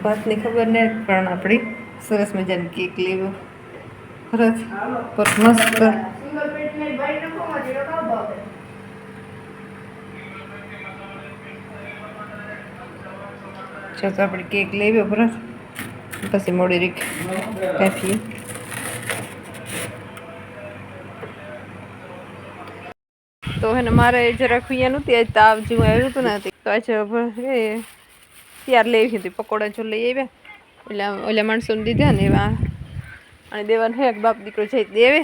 વાતની ખબર નહીં પણ આપણી સરસ મજાની કેક લેવો ખરચ પર મસ્ત જો તો આપણે કેક લેવો બરાબર પછી મોડી રીક કાફી તો હે ને મારે જરાક અહીંયા નહોતી આજ તાવ જેવું આવ્યું હતું ને તો આજે ત્યાર લેવી હતી પકોડા જો લઈ આવ્યા એટલે ઓલા માણસોને દીધા ને એવા અને દેવાનું હે બાપ દીકરો જઈ દેવે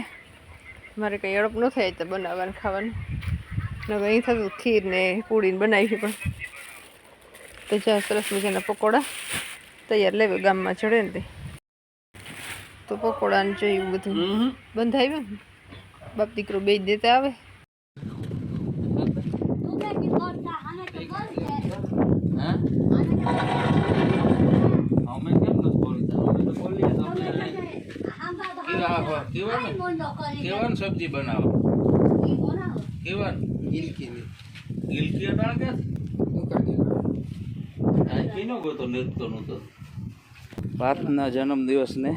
મારે કંઈ અડપ ન થાય તો બનાવવાનું ખાવાનું ને અહીં થતું ખીર ને પૂડીને બનાવી પણ તો જ્યાં સરસ મજાના પકોડા તૈયાર લેવે ગામમાં ચડે ને તે તો પકોડાને જોયું બધું બંધ આવ્યું ને બાપ દીકરો બે જ દેતા આવે કેવાનું સબ્જી બનાવો કેવાનું ગિલકી અડાળ કે કીનો ગયો નૃત્ય નું તો પાર્થના જન્મદિવસને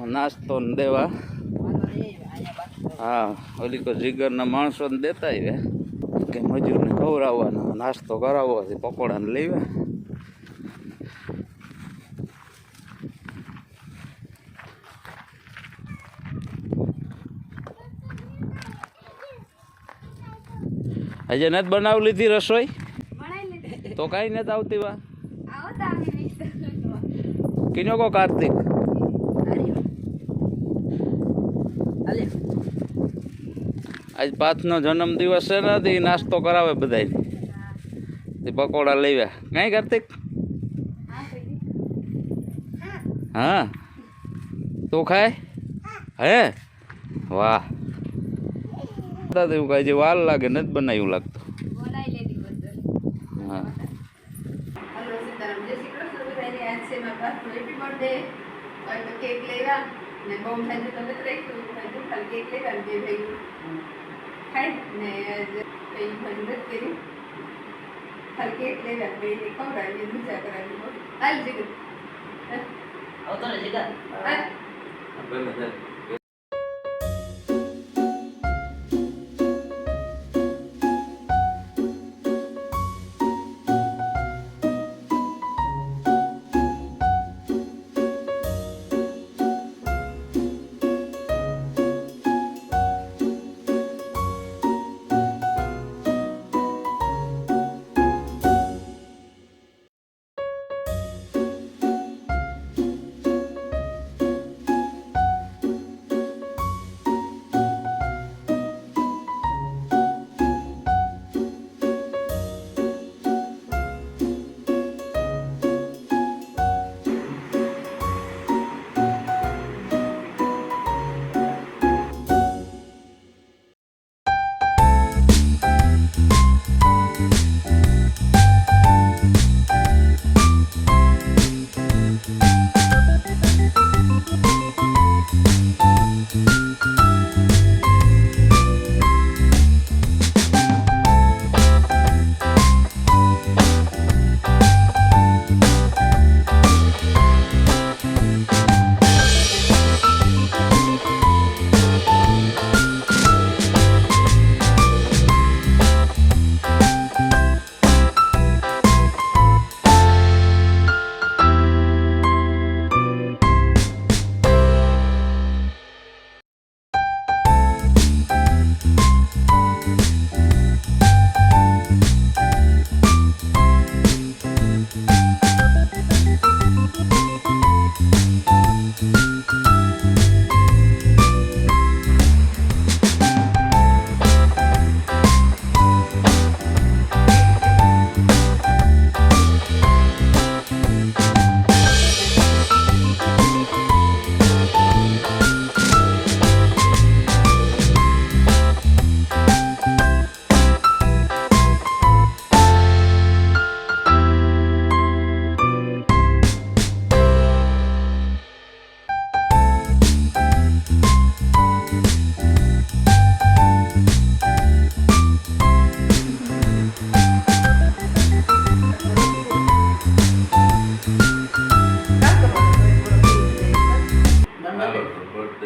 નાસ્તો દેવા હા ઓલી કો જીગરના માણસોને દેતા આવ્યા કે મજૂરને ખવડાવવાનો નાસ્તો કરાવવો પકોડાને લેવા આજે નથી બનાવી લીધી રસોઈ તો કઈ નથી આવતી વા કિનો કો કાર્તિક આજ પાથનો જન્મદિવસ છે ને એ નાસ્તો કરાવે બધાને પકોડા લેવા કઈ કાર્તિક હા તું ખાય હે વાહ એવું કઈ વાર લાગે નથી બનાવ્યું લાગતું હા કેક લેવા ને બહુ થાય તમે ખાલી કેક લેવા ને બે ભાઈ ખાઈ ને કઈ મદદ કરી ખાલી કેક લેવા બે ખવડાવી મજા કરાવી હાલ જીગર આવતો ને જીગર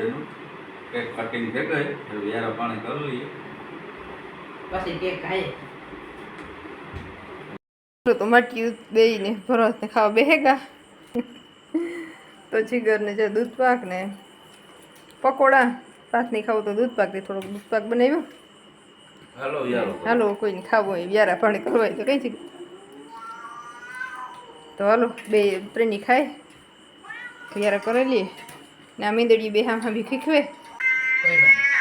બર્થડેનું કેક કટિંગ થઈ ગઈ હવે યારા પાણી કરી લઈએ પછી કેક ખાઈએ. તો માટી બેયને ભરતને ખાવા બેહેગા તો જીગરને જે દૂધ પાક ને પકોડા પાથની ખાવું તો દૂધ પાક થી થોડોક દૂધ પાક બનાવ્યો. હાલો યારો હાલો કોઈને ખાવું હોય વ્યારા પાણી કરવાય તો કઈ છે તો હાલો બે ત્રણની ખાય વ્યારા કરી લઈએ ને આ મીંદડી બે હામ હામી ખીખવે કોઈ વાત નહીં.